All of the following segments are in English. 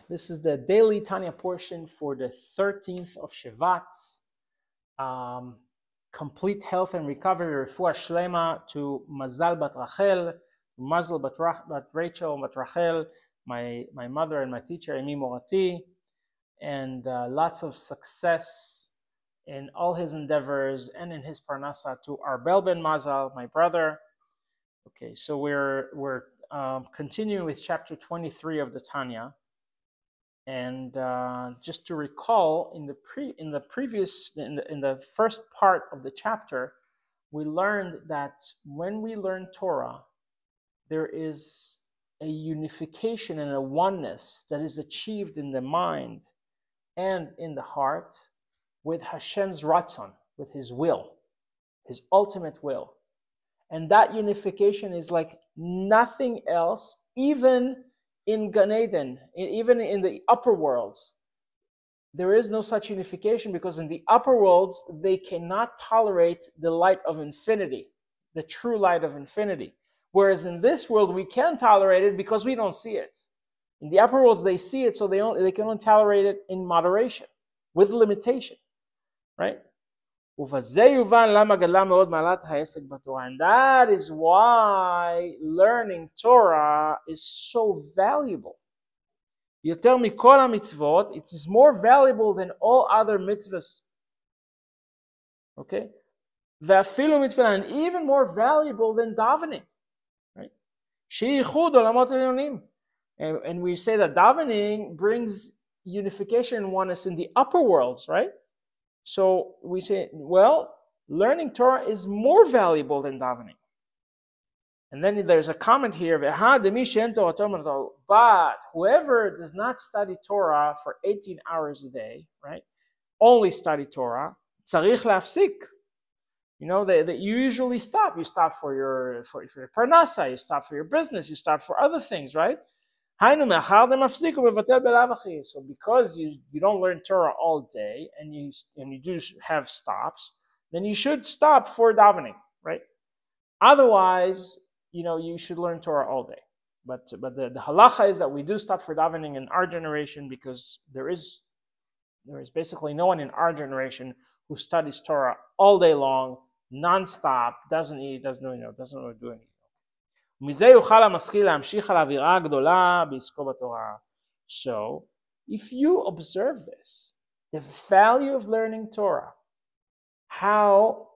This is the daily Tanya portion for the 13th of Shevat. Complete health and recovery, refuah shlema to Mazal bat Rachel, Mazel bat Rachel, bat Rachel, my mother and my teacher, Emi Morati, and lots of success in all his endeavors and in his parnasa to Arbel ben Mazal, my brother. Okay, so we're continuing with chapter 23 of the Tanya. And just to recall, in the first part of the chapter, we learned that when we learn Torah, there is a unification and a oneness that is achieved in the mind and in the heart with Hashem's ratzon, with His will, His ultimate will. And that unification is like nothing else, even in Gan Eden, even in the upper worlds. There is no such unification because in the upper worlds, they cannot tolerate the light of infinity, the true light of infinity. Whereas in this world, we can tolerate it because we don't see it. In the upper worlds, they see it, so they can only tolerate it in moderation, with limitation, right? And that is why learning Torah is so valuable. It is more valuable than all other mitzvahs. Okay? And even more valuable than davening. Right? And we say that davening brings unification and oneness in the upper worlds, right? So we say, well, learning Torah is more valuable than davening. And then there's a comment here, but whoever does not study Torah for 18 hours a day, right? Only study Torah, tzarich lafsik. You know, that you usually stop. You stop for your parnasa, you stop for your business, you stop for other things, right? So because you don't learn Torah all day and you do have stops, then you should stop for davening, right? Otherwise, you should learn Torah all day. But the halacha is that we do stop for davening in our generation because there is basically no one in our generation who studies Torah all day long, non-stop, doesn't eat, doesn't do anything. So, if you observe this, the value of learning Torah, how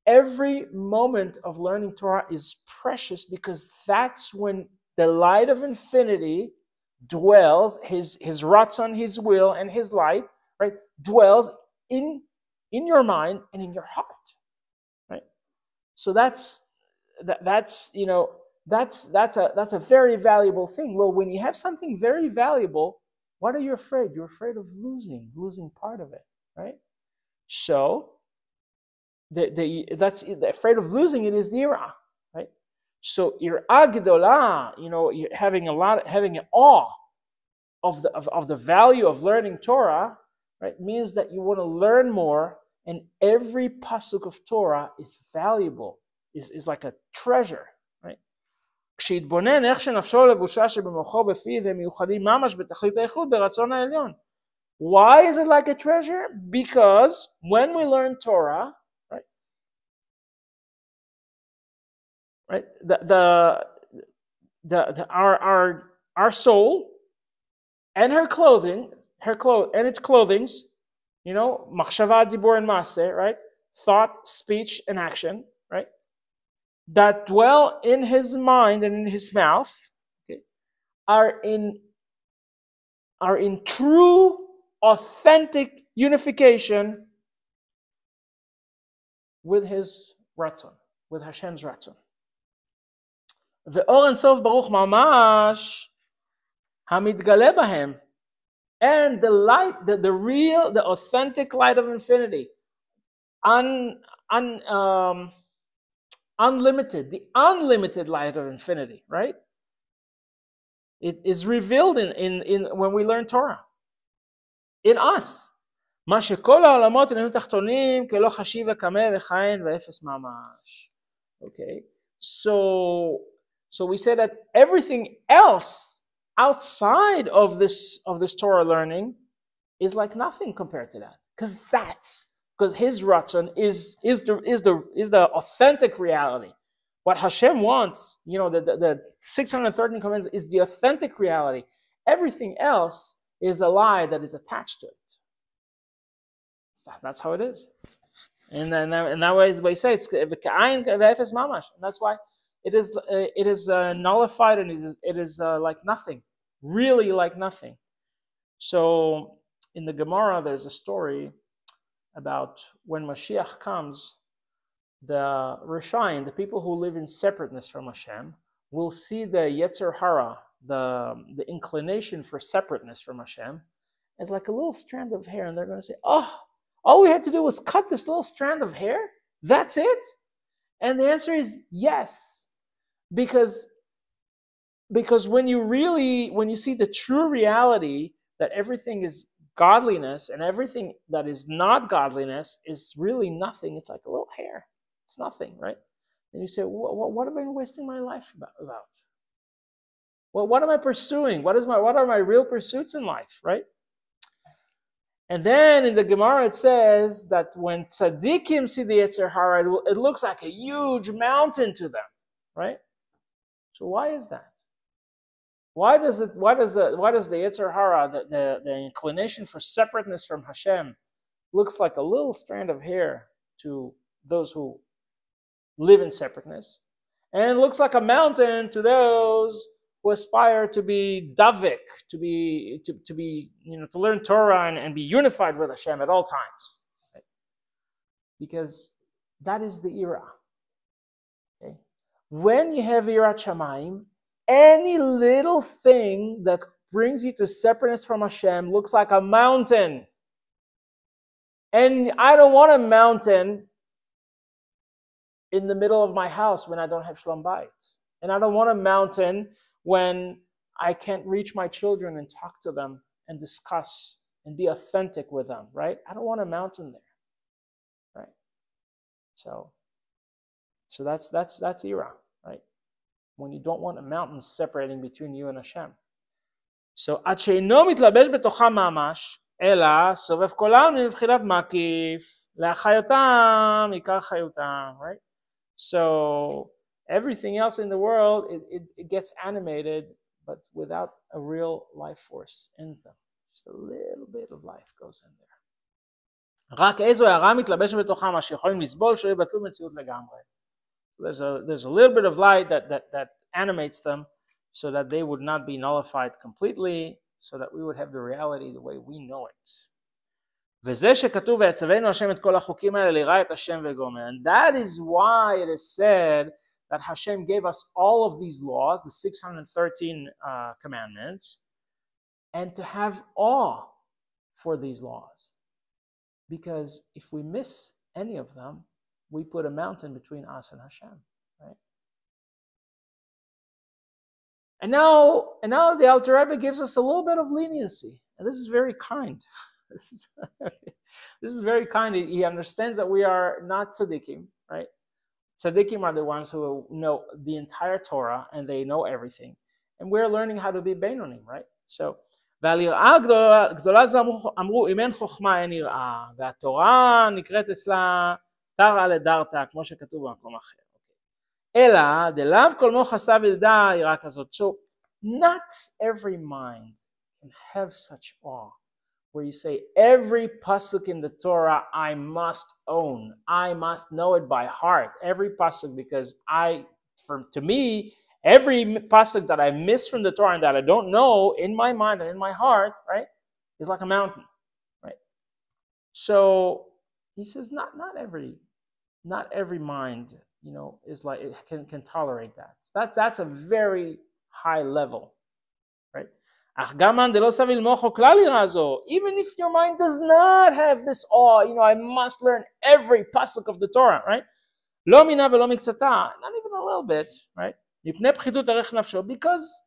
every moment of learning Torah is precious because that's when the light of infinity dwells, his ratzon, his will, and his light, right, dwells in your mind and in your heart, right? So that's a very valuable thing. Well, when you have something very valuable, what are you afraid? You're afraid of losing part of it, right? So that's afraid of losing it is yirah, right? So yirah gedolah, you're having an awe of the value of learning Torah, right? Means that you want to learn more, and every pasuk of Torah is valuable, is like a treasure. כשהתבונן איך שנפשו לבושה שבמוחו בפיו הם מיוחדים ממש בתכלית האיחוד ברצון העליון. Why is it like a treasure? Because when we learn Torah, right, our soul and her clothing, and its clothings, machshava, dibur, and maaseh, right, thought, speech, and action, right, that dwell in his mind and in his mouth, okay, are in true, authentic unification with his ratzon, with Hashem's ratzon. Ve'or en sof baruch mamash hamidgale bahem, and the light, the real, the authentic light of infinity, unlimited, the unlimited light of infinity, right? It is revealed in when we learn Torah. In us. מה שכל העולמות אינם תחתונים כלא חשיב וקמה וכהן ואפס ממש. Okay. So we say that everything else outside of this Torah learning is like nothing compared to that, because his ratzon is the authentic reality. What Hashem wants, the 613 commandments is the authentic reality. Everything else is a lie that is attached to it. That's how it is. And that way we say it's Mamash. And that's why it is nullified, and it is like nothing, really like nothing. So in the Gemara, there's a story about when Mashiach comes, the Rishayim, the people who live in separateness from Hashem, will see the Yetzer Hara, the inclination for separateness from Hashem, as like a little strand of hair, and they're going to say, "Oh, all we had to do was cut this little strand of hair? That's it?" And the answer is yes, because when you see the true reality that everything is godliness and everything that is not godliness is really nothing. It's like a little hair. It's nothing, right? And you say, what am I wasting my life about? Well, what am I pursuing? What are my real pursuits in life, right? And then in the Gemara it says that when tzaddikim see the Yetzer Hara, it looks like a huge mountain to them, right? So why is that? Why does the Yetzer Hara, the inclination for separateness from Hashem, looks like a little strand of hair to those who live in separateness, and looks like a mountain to those who aspire to be davik, to learn Torah and be unified with Hashem at all times, right? Because that is the era. Okay? When you have Yirat Shamayim, any little thing that brings you to separateness from Hashem looks like a mountain. And I don't want a mountain in the middle of my house when I don't have Shalom Bayit. And I don't want a mountain when I can't reach my children and talk to them and discuss and be authentic with them, right? I don't want a mountain there, right? So that's Ira, right? When you don't want a mountain separating between you and Hashem. So, עד שאינו מתלבש בתוכה ממש, אלא סובב כולם מבחינת מקיף, להחיותם, עיקר חיותם, right? So, everything else in the world, it gets animated, but without a real life force in them. Just a little bit of life goes in there. רק איזו הערה מתלבשת בתוכה, מה שיכולים לסבול, שלא יבטלו מציאות לגמרי. There's a little bit of light that animates them so that they would not be nullified completely, so that we would have the reality the way we know it. וזה שכתוב ויצווינו השם את כל החוקים האלה ליראה את השם וגומר. And that is why it is said that Hashem gave us all of these laws, the 613 commandments, and to have awe for these laws. Because if we miss any of them, we put a mountain between us and Hashem, right? And now the Alter Rebbe gives us a little bit of leniency, and this is very kind. This is very kind. He understands that we are not tzaddikim, right? Tzaddikim are the ones who know the entire Torah and they know everything, and we're learning how to be beinonim, right? So, ועל יראה גדולה זו אמרו, אם אין חוכמה אין יראה, והתורה נקראת אצלה תרא לדרתא, כמו שכתוב במקום אחר. אלא, דלאו כל מוח חסב ילדה יראה כזאת. So, not every mind can have such awe, where you say, every pasuk in the Torah I must own. I must know it by heart. Every pasuk, because to me, every pasuk that I miss from the Torah and that I don't know in my mind and in my heart, right, is like a mountain, right? So he says, not every mind, is like it can tolerate that. That's a very high level, right? Even if your mind does not have this awe, I must learn every pasuk of the Torah, right? Not even a little bit, right? Because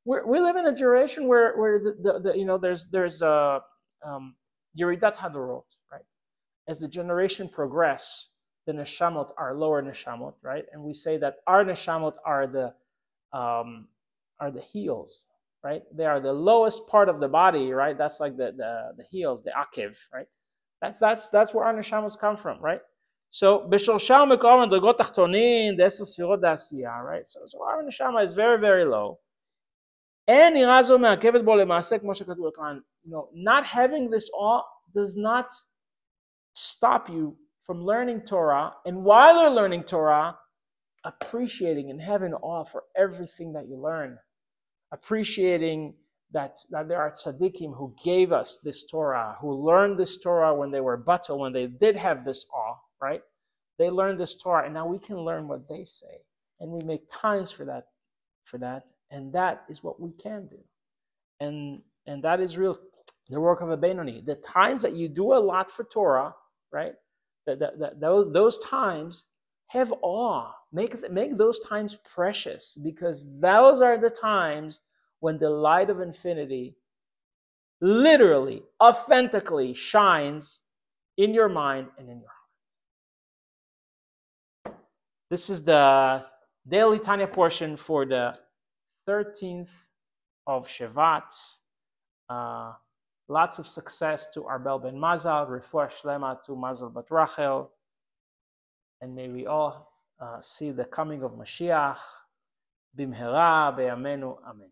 we live in a generation where there's Yeridat Hadorot, right? As the generation progress, the neshamot are lower neshamot, right? And we say that our neshamot are the heels, right? They are the lowest part of the body, right? That's like the heels, the akev, right? That's where our neshamas come from, right? So b'sholsham mekom adrogot tachtonin de'esel sfirot da'asiyah, right? So our neshama is very, very low. And not having this awe does not stop you from learning Torah, and while you're learning Torah, appreciating and having awe for everything that you learn, appreciating that there are tzaddikim who gave us this Torah, who learned this Torah when they were batel, when they did have this awe, right? They learned this Torah, and now we can learn what they say, and we make times for that, and that is what we can do, and that is real, the work of a Benoni. The times that you do a lot for Torah, right? Those times, have awe. Make those times precious, because those are the times when the light of infinity literally, authentically shines in your mind and in your heart. This is the daily Tanya portion for the 13th of Shevat. Lots of success to Arbel ben Mazal, refuah shlema to Mazal bat Rachel, and may we all see the coming of Mashiach bimhera beyamenu, amen.